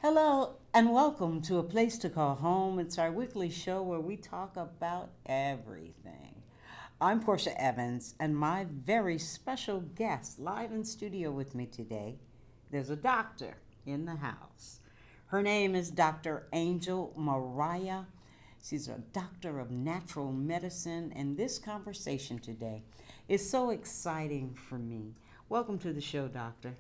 Hello and welcome to A Place to Call Home. It's our weekly show where we talk about everything. I'm Portia Evans, and my very special guest live in studio with me today, there's a doctor in the house. Her name is Dr. Angel Mariah. She's a doctor of natural medicine, and this conversation today is so exciting for me. Welcome to the show, doctor.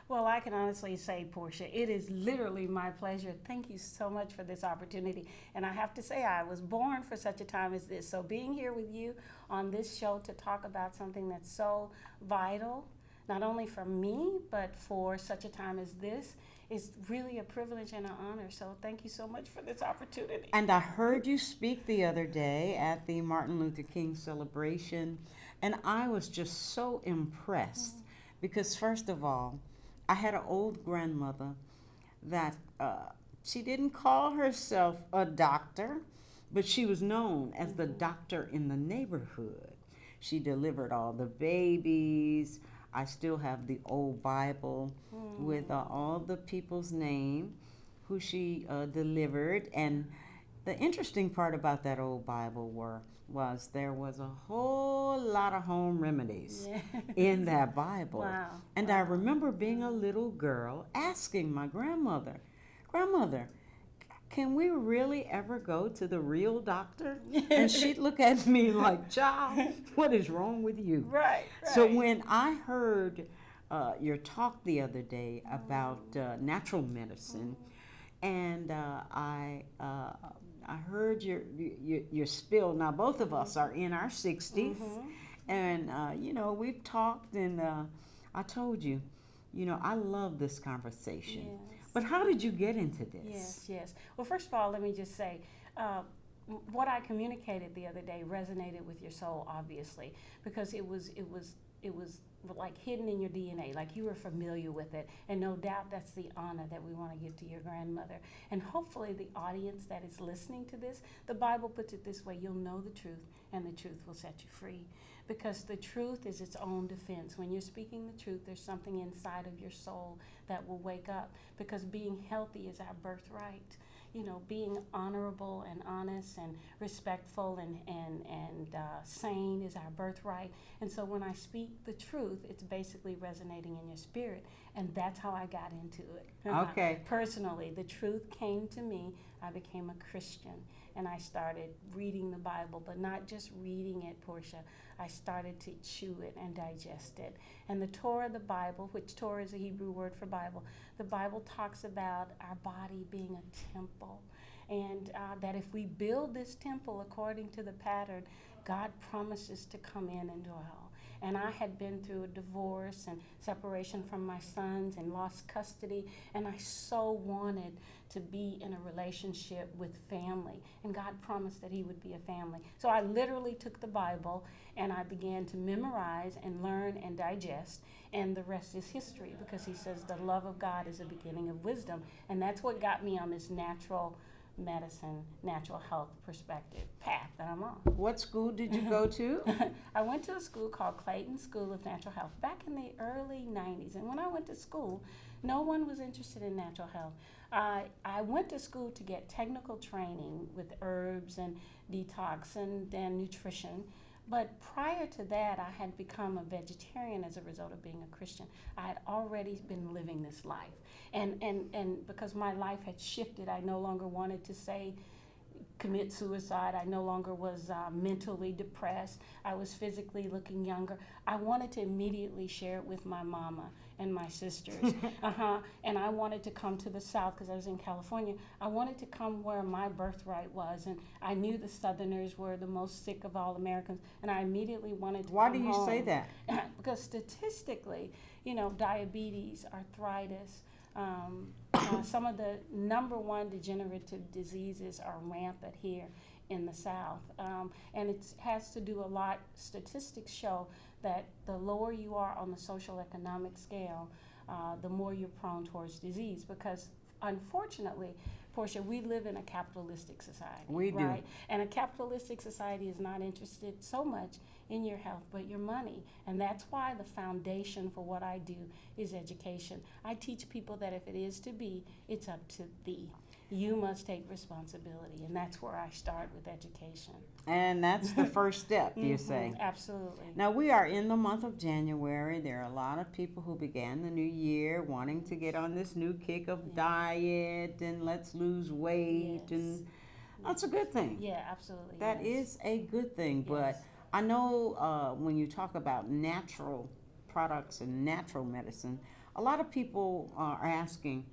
Well, I can honestly say, Portia, it is literally my pleasure. Thank you so much for this opportunity. And I have to say, I was born for such a time as this. So being here with you on this show to talk about something that's so vital, not only for me, but for such a time as this, is really a privilege and an honor. So thank you so much for this opportunity. And I heard you speak the other day at the Martin Luther King celebration, and I was just so impressed because, first of all, I had an old grandmother that she didn't call herself a doctor, but she was known as the doctor in the neighborhood. She delivered all the babies. I still have the old Bible with all the people's name who she delivered. And the interesting part about that old Bible was there was a whole lot of home remedies in that Bible. Wow. And I remember being a little girl asking my grandmother, can we really ever go to the real doctor? And she'd look at me like, child, what is wrong with you? Right. So when I heard your talk the other day about natural medicine, and I heard your spill. Now both of us are in our 60s, and we've talked, and I told you, I love this conversation. Yes. But how did you get into this? Yes. Well, first of all, let me just say, what I communicated the other day resonated with your soul, obviously, because it was like hidden in your DNA, like you were familiar with it, and no doubt that's the honor that we want to give to your grandmother. And hopefully the audience that is listening to this, the Bible puts it this way: you'll know the truth, and the truth will set you free. Because the truth is its own defense. When you're speaking the truth, there's something inside of your soul that will wake up, because being healthy is our birthright. Being honorable and honest and respectful and sane is our birthright. And so when I speak the truth, it's basically resonating in your spirit. And that's how I got into it. Okay. Personally, the truth came to me. I became a Christian, and I started reading the Bible, but not just reading it, Portia. I started to chew it and digest it. And the Torah, the Bible, which Torah is a Hebrew word for Bible, the Bible talks about our body being a temple. And that if we build this temple according to the pattern, God promises to come in and dwell. And I had been through a divorce and separation from my sons and lost custody, and I so wanted to be in a relationship with family. And God promised that He would be a family. So I literally took the Bible and I began to memorize and learn and digest, and the rest is history, because He says the love of God is the beginning of wisdom. And that's what got me on this natural medicine, natural health perspective path that I'm on. What school did you go to? I went to a school called Clayton School of Natural Health back in the early 90s. And when I went to school, no one was interested in natural health. I went to school to get technical training with herbs and detox and then nutrition. But prior to that, I had become a vegetarian as a result of being a Christian. I had already been living this life. And because my life had shifted, I no longer wanted to say commit suicide. I no longer was mentally depressed. I was physically looking younger. I wanted to immediately share it with my mama and my sisters. And I wanted to come to the South because I was in California. I wanted to come where my birthright was. And I knew the Southerners were the most sick of all Americans. And I immediately wanted to Why come do you home. say that? Because statistically, diabetes, arthritis, some of the number one degenerative diseases are rampant here in the South. And it has to do a lot, statistics show that the lower you are on the social economic scale, the more you're prone towards disease, because unfortunately, Portia, we live in a capitalistic society. We do. Right? And a capitalistic society is not interested so much in your health, but your money. And that's why the foundation for what I do is education. I teach people that if it is to be, it's up to thee. You must take responsibility, and that's where I start with education. And that's the first step, you say. Absolutely. Now, we are in the month of January. There are a lot of people who began the new year wanting to get on this new kick of diet and let's lose weight, Yes. and that's a good thing. Yeah, absolutely. That is a good thing, but Yes. I know when you talk about natural products and natural medicine, a lot of people are asking,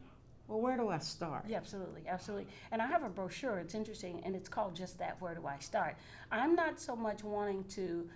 well, where do I start? Yeah, absolutely, absolutely. And I have a brochure, it's interesting, and it's called just that, Where Do I Start? I'm not so much wanting to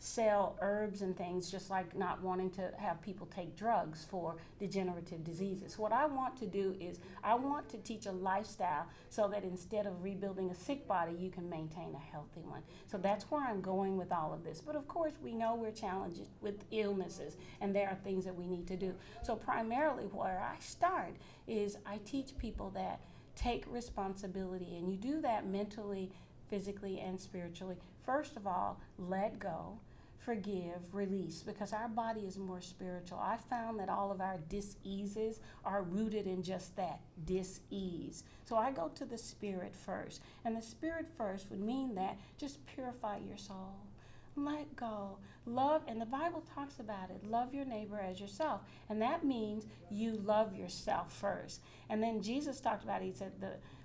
sell herbs and things, just like not wanting to have people take drugs for degenerative diseases. What I want to do is I want to teach a lifestyle so that instead of rebuilding a sick body, you can maintain a healthy one. So that's where I'm going with all of this. But of course, we know we're challenged with illnesses, and there are things that we need to do. So primarily where I start is I teach people that take responsibility, and you do that mentally, physically, and spiritually. First of all, let go, forgive, release, because our body is more spiritual. I found that all of our dis-eases are rooted in just that, dis-ease. So I go to the spirit first, and the spirit first would mean that just purify your soul. Let go. Love, and the Bible talks about it, love your neighbor as yourself. And that means you love yourself first. And then Jesus talked about it, he said,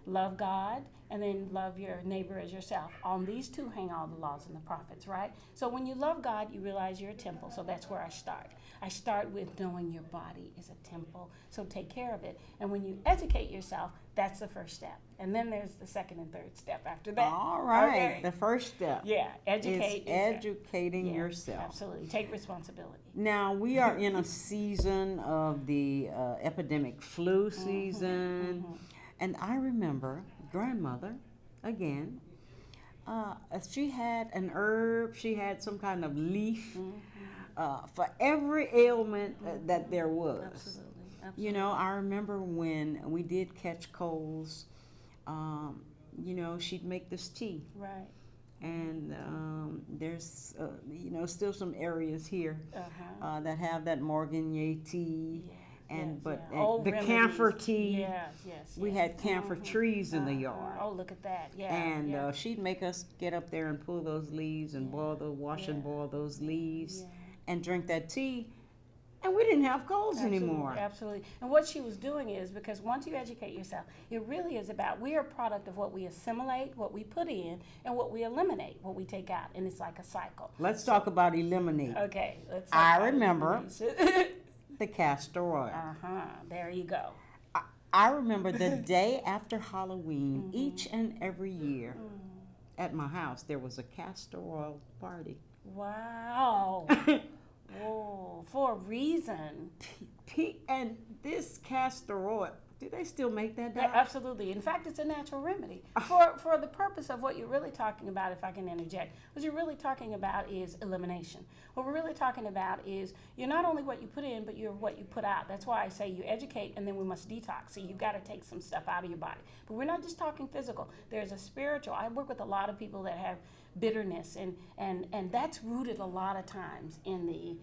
love God, and then love your neighbor as yourself. On these two hang all the laws and the prophets, right? So when you love God, you realize you're a temple. So that's where I start. I start with knowing your body is a temple. So take care of it. And when you educate yourself, that's the first step. And then there's the second and third step after that. All right. Okay. The first step Educate is educating yourself. Absolutely. Take responsibility. Now, we are in a season of the epidemic flu season. And I remember grandmother, again, she had an herb, she had some kind of leaf for every ailment that there was. Absolutely. You know, I remember when we did catch colds, you know, she'd make this tea. Right. And there's, you know, still some areas here that have that Morganier tea. Yeah. And yes, the camphor tea. Yes. We had camphor trees in the yard. Oh, look at that. Yeah. And she'd make us get up there and pull those leaves and wash and boil those leaves and drink that tea. And we didn't have colds anymore. Absolutely. And what she was doing is, because once you educate yourself, it really is about, we are a product of what we assimilate, what we put in, and what we eliminate, what we take out. And it's like a cycle. Let's talk about eliminate. Okay. I remember the castor oil. There you go. I remember the day after Halloween, each and every year at my house, there was a castor oil party. Wow. Whoa, for a reason. And this castor oil, do they still make that? Yeah, absolutely. In fact, it's a natural remedy. For the purpose of what you're really talking about, if I can interject, what you're really talking about is elimination. What we're really talking about is you're not only what you put in, but you're what you put out. That's why I say you educate, and then we must detox. So you've got to take some stuff out of your body. But we're not just talking physical. There's a spiritual. I work with a lot of people that have bitterness, and that's rooted a lot of times in the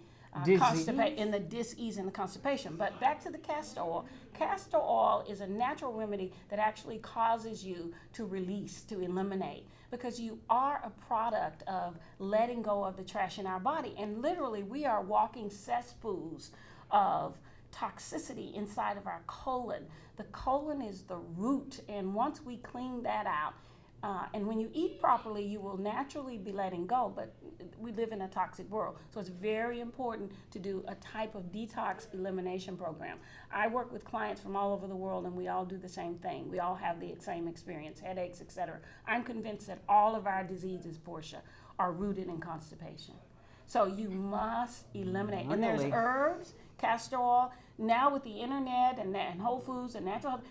in the dis-ease and the constipation. But back to the castor oil. Castor oil is a natural remedy that actually causes you to release, to eliminate, because you are a product of letting go of the trash in our body. And literally, we are walking cesspools of toxicity inside of our colon. The colon is the root, and once we clean that out, and when you eat properly, you will naturally be letting go, but we live in a toxic world. So it's very important to do a type of detox elimination program. I work with clients from all over the world, and we all do the same thing. We all have the same experience, headaches, etc. I'm convinced that all of our diseases, Portia, are rooted in constipation. So you must eliminate. Really? And there's herbs, castor oil, now with the internet and Whole Foods and natural health,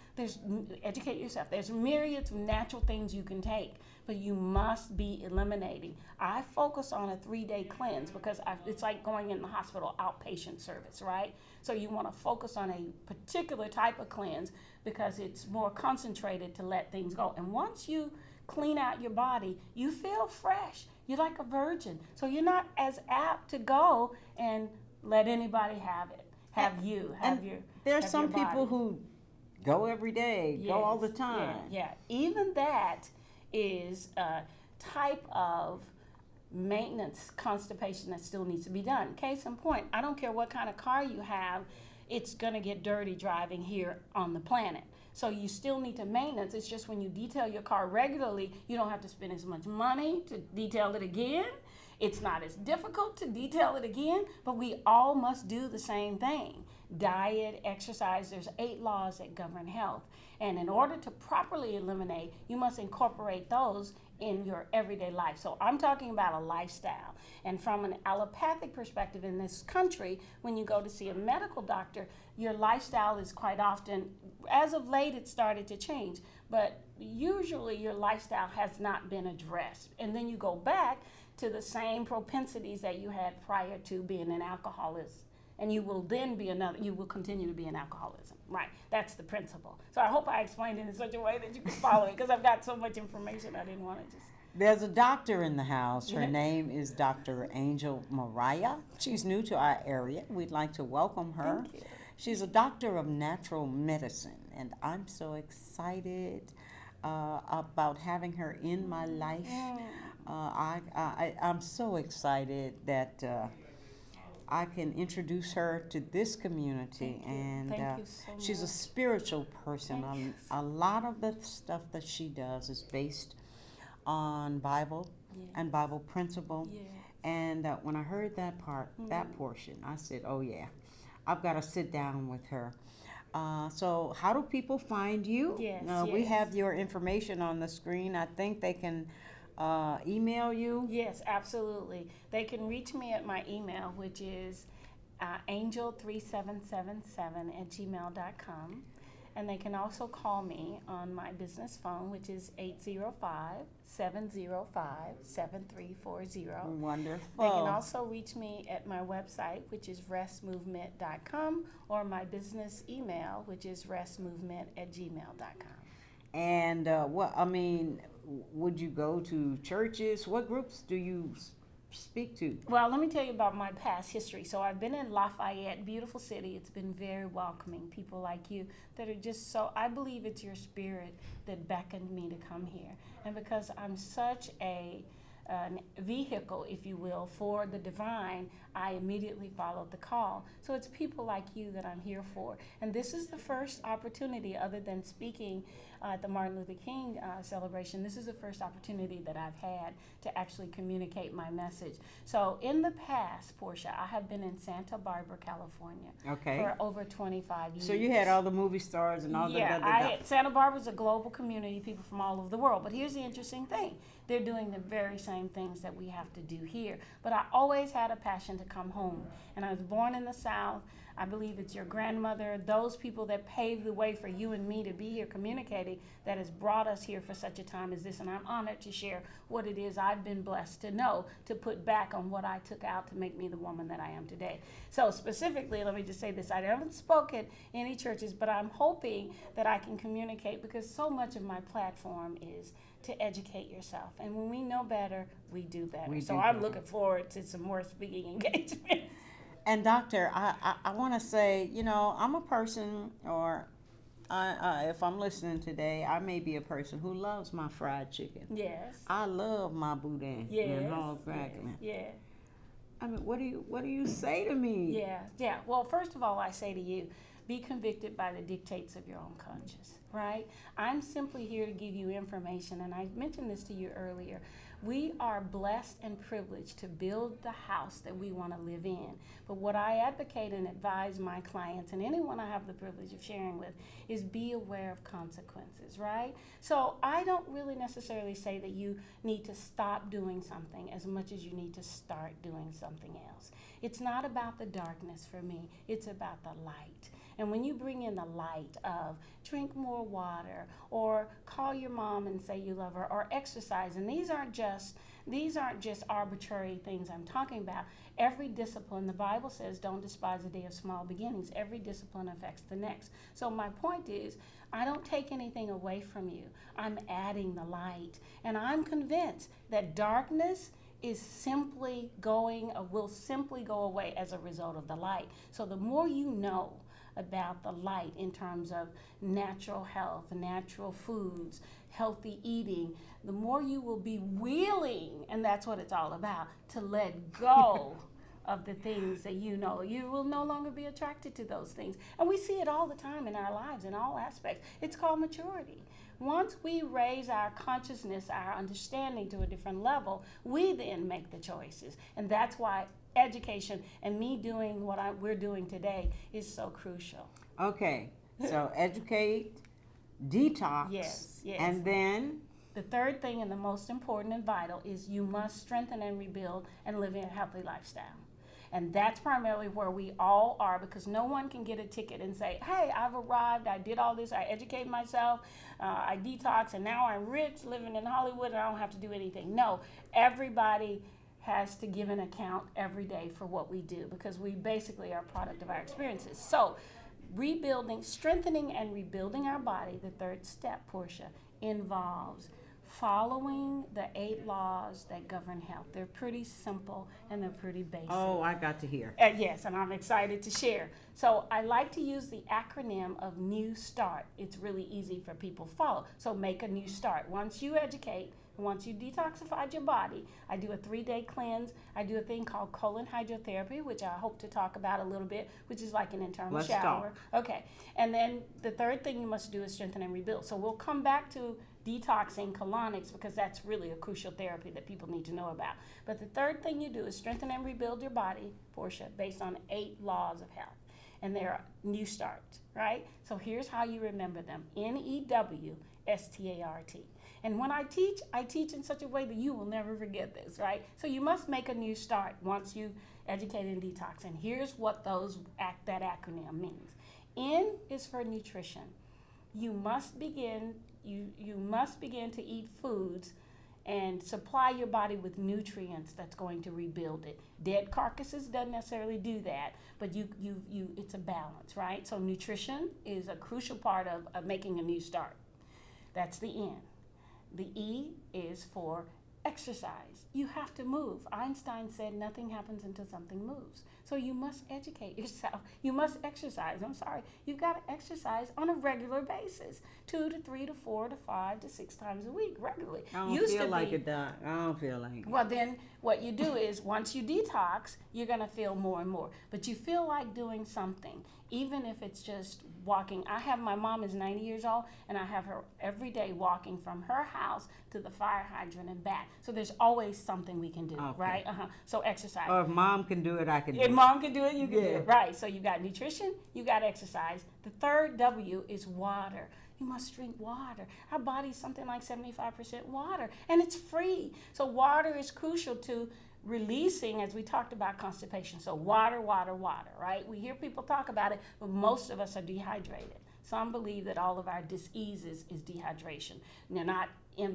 educate yourself. There's myriads of natural things you can take, but you must be eliminating. I focus on a 3-day cleanse because it's like going in the hospital outpatient service, right? So you want to focus on a particular type of cleanse because it's more concentrated to let things go. And once you clean out your body, you feel fresh. You're like a virgin. So you're not as apt to go and let anybody have it. There's some people who go every day, yes, go all the time. Yeah. Even that is a type of maintenance constipation that still needs to be done. Case in point, I don't care what kind of car you have, it's going to get dirty driving here on the planet. So you still need to maintenance. It's just when you detail your car regularly, you don't have to spend as much money to detail it again. It's not as difficult to detail it again, but we all must do the same thing. Diet, exercise, there's 8 laws that govern health. And in order to properly eliminate, you must incorporate those in your everyday life. So I'm talking about a lifestyle. And from an allopathic perspective in this country, when you go to see a medical doctor, your lifestyle is quite often, as of late it started to change, but usually your lifestyle has not been addressed. And then you go back to the same propensities that you had prior to being an alcoholic, and you will then be you will continue to be in alcoholism, right? That's the principle. So I hope I explained it in such a way that you can follow it, because I've got so much information I didn't want to just... There's a doctor in the house. Her name is Dr. Angel Mariah. She's new to our area. We'd like to welcome her. Thank you. She's a doctor of natural medicine, and I'm so excited about having her in my life. I'm so excited that I can introduce her to this community. And Thank you so much. she's a spiritual person. A lot of the stuff that she does is based on Bible and Bible principle. Yes. And when I heard that portion, I said, oh yeah, I've got to sit down with her. So how do people find you? Yes, We yes. have your information on the screen. I think they can email you. Yes, absolutely. They can reach me at my email, which is angel3777@gmail.com. And they can also call me on my business phone, which is 805-705-7340. Wonderful. They can also reach me at my website, which is restmovement.com, or my business email, which is restmovement@gmail.com. And would you go to churches? What groups do you speak to? Well, let me tell you about my past history. So I've been in Lafayette, beautiful city. It's been very welcoming. People like you that are just I believe it's your spirit that beckoned me to come here. And because I'm such a vehicle, if you will, for the divine, I immediately followed the call. So it's people like you that I'm here for. And this is the first opportunity, other than speaking at the Martin Luther King celebration, this is the first opportunity that I've had to actually communicate my message. So in the past, Portia, I have been in Santa Barbara, California for over 25 years. So you had all the movie stars and all Santa Barbara's a global community, people from all over the world. But here's the interesting thing. They're doing the very same things that we have to do here. But I always had a passion to come home. And I was born in the South. I believe it's your grandmother, those people that paved the way for you and me to be here communicating, that has brought us here for such a time as this. And I'm honored to share what it is I've been blessed to know, to put back on what I took out to make me the woman that I am today. So specifically, let me just say this. I haven't spoken at any churches, but I'm hoping that I can communicate, because so much of my platform is to educate yourself. And when we know better, we do better. I'm looking forward to some more speaking engagements. And doctor, I want to say, I'm a person, or if I'm listening today, I may be a person who loves my fried chicken. Yes. I love my boudin and hog crackling. Yeah. I mean, what do you say to me? Yeah. Well, first of all, I say to you, be convicted by the dictates of your own conscience, right? I'm simply here to give you information, and I mentioned this to you earlier. We are blessed and privileged to build the house that we want to live in. But what I advocate and advise my clients and anyone I have the privilege of sharing with is be aware of consequences, right? So I don't really necessarily say that you need to stop doing something as much as you need to start doing something else. It's not about the darkness for me, it's about the light. And when you bring in the light of drink more water, or call your mom and say you love her, or exercise, and these aren't just arbitrary things I'm talking about. Every discipline, the Bible says, don't despise the day of small beginnings. Every discipline affects the next. So my point is, I don't take anything away from you. I'm adding the light. And I'm convinced that darkness is will simply go away as a result of the light. So the more you know about the light in terms of natural health, natural foods, healthy eating, the more you will be willing, and that's what it's all about, to let go of the things that you know. You will no longer be attracted to those things. And we see it all the time in our lives, in all aspects. It's called maturity. Once we raise our consciousness, our understanding to a different level, we then make the choices. And that's why education and me doing what we're doing today is so crucial. Okay, so educate, detox, yes. and then? The third thing, and the most important and vital, is you must strengthen and rebuild and live in a healthy lifestyle. And that's primarily where we all are, because no one can get a ticket and say, hey, I've arrived, I did all this, I educated myself, I detox, and now I'm rich, living in Hollywood, and I don't have to do anything. No, everybody has to give an account every day for what we do, because we basically are a product of our experiences. So strengthening and rebuilding our body, the third step, Portia, involves following the 8 laws that govern health. They're pretty simple and they're pretty basic. Oh, I got to hear. Yes, and I'm excited to share. So I like to use the acronym of New Start. It's really easy for people to follow. So make a new start. Once you educate, once you detoxified your body, I do a 3-day cleanse. I do a thing called colon hydrotherapy, which I hope to talk about a little bit, which is like an internal Let's shower. talk. Okay. And then the third thing you must do is strengthen and rebuild. So we'll come back to detoxing colonics, because that's really a crucial therapy that people need to know about. But the third thing you do is strengthen and rebuild your body, Portia, based on 8 laws of health. And they're new start, right? So here's how you remember them. NEWSTART. And when I teach in such a way that you will never forget this, right? So you must make a new start once you've educated and detox. And here's what that acronym means. N is for nutrition. You must begin to eat foods and supply your body with nutrients that's going to rebuild it. Dead carcasses doesn't necessarily do that, but it's a balance, right? So nutrition is a crucial part of making a new start. That's the N. The E is for exercise. You have to move. Einstein said nothing happens until something moves. So you must educate yourself. You must exercise. You've got to exercise on a regular basis, 2 to 3 to 4 to 5 to 6 times a week, regularly. I don't feel like it, Doc. I don't feel like it. Well, then what you do is once you detox, you're going to feel more and more. But you feel like doing something, even if it's just walking. My mom is 90 years old, and I have her every day walking from her house to the fire hydrant and back. So there's always something we can do, right? So exercise. Or if mom can do it, I can do it. If mom can do it, you can do it, right? So you got nutrition, you got exercise. The third W is water. You must drink water. Our body's something like 75% water, and it's free. So water is crucial to releasing, as we talked about, constipation. So water, right? We hear people talk about it, but most of us are dehydrated. Some believe that all of our diseases is dehydration.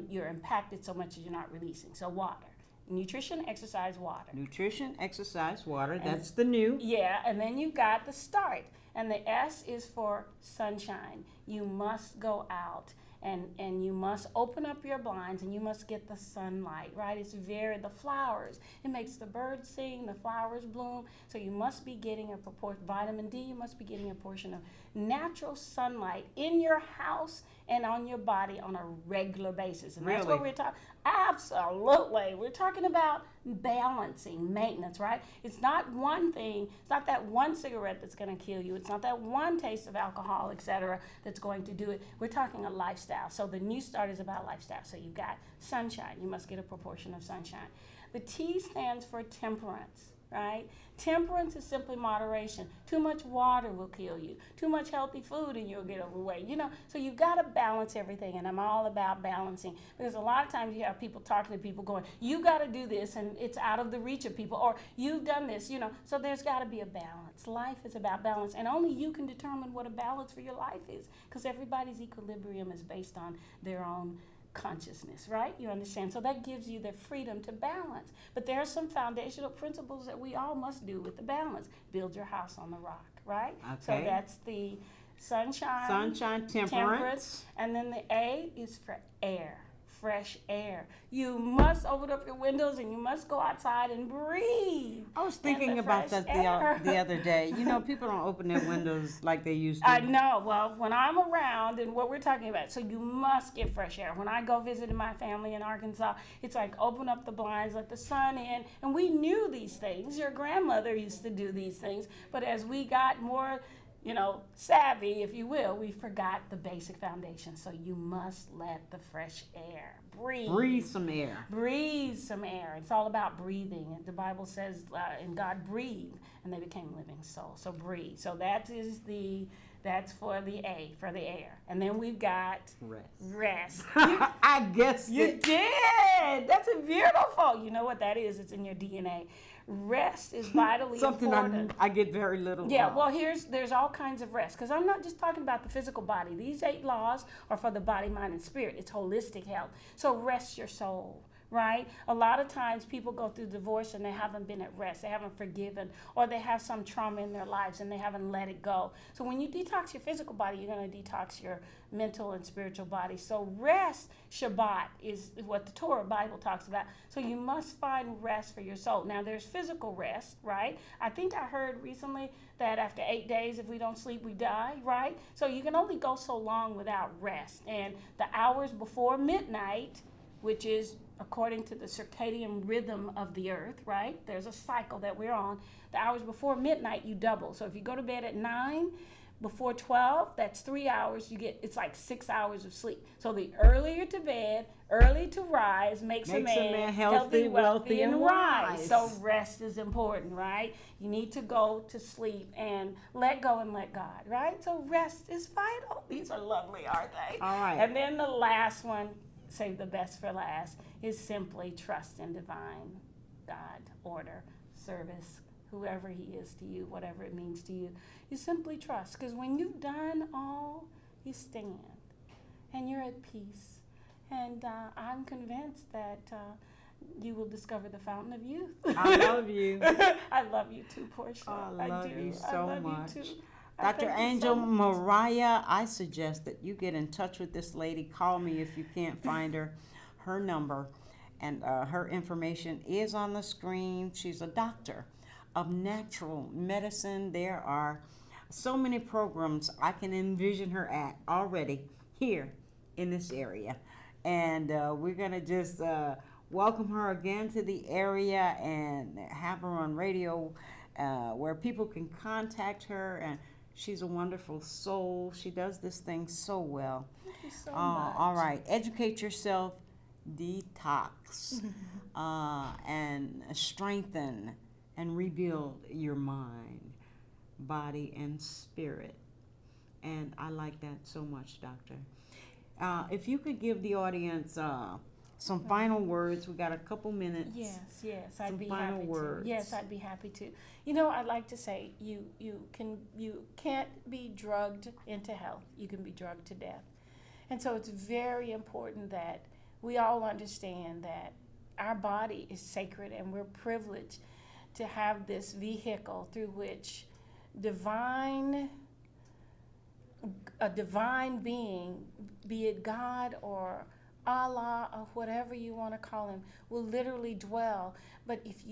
You're impacted so much as you're not releasing. So water. Nutrition, exercise, water. Nutrition, exercise, water. That's the new. Yeah, and then you've got the start. And the S is for sunshine. You must go out and you must open up your blinds and you must get the sunlight, right? It's the flowers. It makes the birds sing, the flowers bloom. So you must be getting a proportion, vitamin D, you must be getting a portion of natural sunlight in your house and on your body on a regular basis. And that's what we're talking. Absolutely. We're talking about balancing, maintenance, right? It's not one thing. It's not that one cigarette that's going to kill you. It's not that one taste of alcohol, etc., that's going to do it. We're talking a lifestyle. So the New Start is about lifestyle. So you've got sunshine. You must get a proportion of sunshine. The T stands for temperance, right? Temperance is simply moderation. Too much water will kill you. Too much healthy food and you'll get overweight. So you've got to balance everything, and I'm all about balancing, because a lot of times you have people talking to people going, you got to do this, and it's out of the reach of people, or you've done this, So there's got to be a balance. Life is about balance, and only you can determine what a balance for your life is, because everybody's equilibrium is based on their own consciousness, right? You understand? So that gives you the freedom to balance. But there are some foundational principles that we all must do with the balance. Build your house on the rock, right? Okay. So that's the sunshine, temperance, and then the A is for air. Fresh air. You must open up your windows and you must go outside and breathe. I was thinking about that the other day. People don't open their windows like they used to. I know. Well, when I'm around, and what we're talking about, so you must get fresh air. When I go visit my family in Arkansas, it's like open up the blinds, let the sun in. And we knew these things. Your grandmother used to do these things. But as we got more savvy, if you will, we forgot the basic foundation. So you must let the fresh air breathe. Breathe some air. Breathe some air. It's all about breathing. The Bible says, and God breathed, and they became living souls. So breathe. So that's for the A, for the air. And then we've got rest. I guess you did. That's beautiful. You know what that is? It's in your DNA. Rest is vitally important. I get very little. Yeah, well, there's all kinds of rest, because I'm not just talking about the physical body. These 8 laws are for the body, mind, and spirit. It's holistic health. So rest your soul, right? A lot of times people go through divorce and they haven't been at rest. They haven't forgiven, or they have some trauma in their lives and they haven't let it go. So when you detox your physical body, you're going to detox your mental and spiritual body. So rest, Shabbat, is what the Torah Bible talks about. So you must find rest for your soul. Now there's physical rest, right? I think I heard recently that after 8 days, if we don't sleep, we die, right? So you can only go so long without rest. And the hours before midnight, which is according to the circadian rhythm of the earth, right? There's a cycle that we're on. The hours before midnight, you double. So if you go to bed at 9, before 12, that's 3 hours. It's like 6 hours of sleep. So the earlier to bed, early to rise makes a man healthy, wealthy, and wise. So rest is important, right? You need to go to sleep and let go and let God, right? So rest is vital. These are lovely, aren't they? All right. And then the last one, save the best for last, is simply trust in divine God, order, service, whoever he is to you, whatever it means to you. You simply trust, because when you've done all, you stand and you're at peace. And I'm convinced that you will discover the fountain of youth. I love you. I love you too, Portia. I love you so much. You too. Dr. Angel Mariah, I suggest that you get in touch with this lady. Call me if you can't find her. Her number and her information is on the screen. She's a doctor of natural medicine. There are so many programs I can envision her at already here in this area. And we're going to just welcome her again to the area and have her on radio where people can contact her. And she's a wonderful soul. She does this thing so well. Thank you so much. All right. Educate yourself, detox, and strengthen and rebuild your mind, body, and spirit. And I like that so much, Doctor. If you could give the audience some final words. We got a couple minutes. Yes, I'd be final happy words. to. Yes, I'd be happy to. I'd like to say you can't be drugged into health. You can be drugged to death. And so it's very important that we all understand that our body is sacred, and we're privileged to have this vehicle through which divine a divine being, be it God or Allah or whatever you want to call him, will literally dwell. But if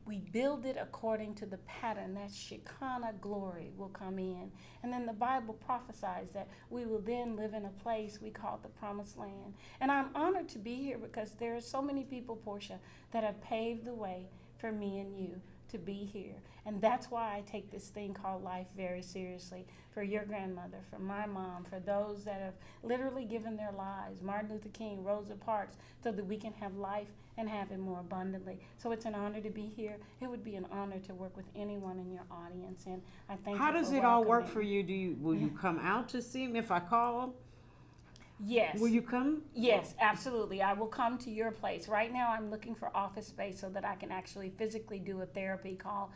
we build it according to the pattern, that Shekinah glory will come in. And then the Bible prophesies that we will then live in a place we call the promised land. And I'm honored to be here because there are so many people, Portia, that have paved the way for me and you to be here. And that's why I take this thing called life very seriously. For your grandmother, for my mom, for those that have literally given their lives, Martin Luther King, Rosa Parks, so that we can have life and have it more abundantly. So it's an honor to be here. It would be an honor to work with anyone in your audience, and I thank you. How does for it all work welcoming. for you? Will you come out to see me if I call? Yes. Will you come? Yes, absolutely. I will come to your place. Right now, I'm looking for office space so that I can actually physically do a therapy called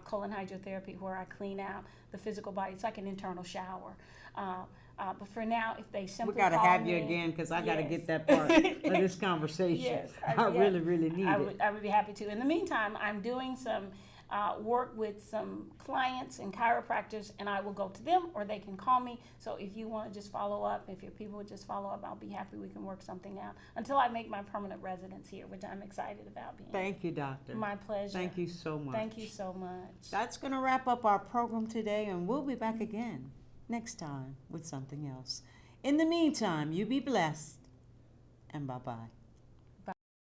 colon hydrotherapy, where I clean out the physical body. It's like an internal shower. But for now, if they simply We got to call have you me- again because I got to Yes. get that part of this conversation. Yes, I yeah. really, really need I it. would be happy to. In the meantime, I'm doing some work with some clients and chiropractors, and I will go to them or they can call me. So if you want to just follow up, if your people would just follow up, I'll be happy. We can work something out until I make my permanent residence here, which I'm excited about being. Thank you, doctor. My pleasure. Thank you so much. Thank you so much. That's going to wrap up our program today, and we'll be back again next time with something else. In the meantime, you be blessed, and bye-bye.